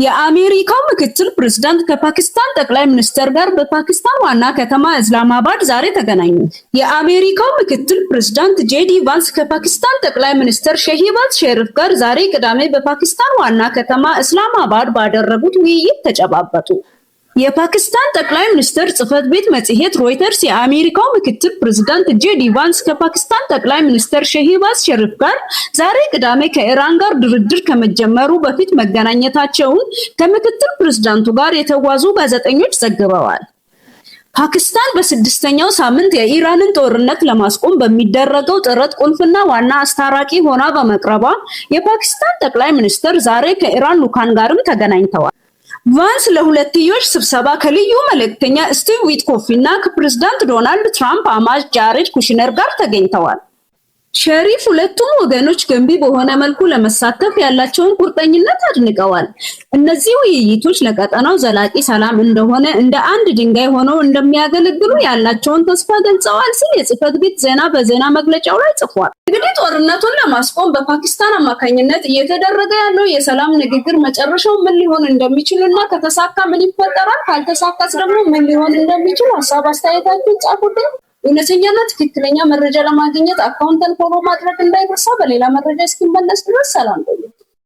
የአሜሪካው ምክትል ፕሬዝዳንት ከፓኪስታን ጠቅላይ ሚኒስትር ጋር በፓኪስታን ዋና ከተማ እስላማባድ ዛሬ ተገናኙ። የአሜሪካው ምክትል ፕሬዝዳንት ጄዲ ቫንስ ከፓኪስታን ጠቅላይ ሚኒስትር ሼህባዝ ሸሪፍ ጋር ዛሬ ቅዳሜ በፓኪስታን ዋና ከተማ እስላማባድ ባደረጉት ውይይት ተጨባበጡ። የፓኪስታን ጠቅላይ ሚኒስትር ጽህፈት ቤት መጽሔት ሮይተርስ የአሜሪካው ምክትል ፕሬዝዳንት ጄዲ ቫንስ ከፓኪስታን ጠቅላይ ሚኒስትር ሼህባዝ ሸሪፍ ጋር ዛሬ ቅዳሜ ከኢራን ጋር ድርድር ከመጀመሩ በፊት መገናኘታቸውን ከምክትል ፕሬዝዳንቱ ጋር የተጓዙ ጋዜጠኞች ዘግበዋል። ፓኪስታን በስድስተኛው ሳምንት የኢራንን ጦርነት ለማስቆም በሚደረገው ጥረት ቁልፍና ዋና አስታራቂ ሆና በመቅረቧ የፓኪስታን ጠቅላይ ሚኒስትር ዛሬ ከኢራን ልዑካን ጋርም ተገናኝተዋል። ቫንስ ለሁለትዮሽ ስብሰባ ከልዩ መልእክተኛ ስቲቭ ዊትኮፍ እና ከፕሬዝዳንት ዶናልድ ትራምፕ አማች ጃሬድ ኩሽነር ጋር ተገኝተዋል። ሸሪፍ ሁለቱም ወገኖች ገንቢ በሆነ መልኩ ለመሳተፍ ያላቸውን ቁርጠኝነት አድንቀዋል። እነዚህ ውይይቶች ለቀጠናው ዘላቂ ሰላም እንደሆነ እንደ አንድ ድንጋይ ሆነው እንደሚያገለግሉ ያላቸውን ተስፋ ገልጸዋል ሲል የጽህፈት ቤት ዜና በዜና መግለጫው ላይ ጽፏል። እንግዲህ ጦርነቱን ለማስቆም በፓኪስታን አማካኝነት እየተደረገ ያለው የሰላም ንግግር መጨረሻው ምን ሊሆን እንደሚችልና ከተሳካ ምን ይፈጠራል፣ ካልተሳካስ ደግሞ ምን ሊሆን እንደሚችል ሀሳብ አስተያየታችሁን ጻፉልኝ። እውነተኛና ትክክለኛ መረጃ ለማግኘት አካውንትን ፎሎ ማድረግ እንዳይረሳ። በሌላ መረጃ እስኪመለስ ድረስ ሰላም።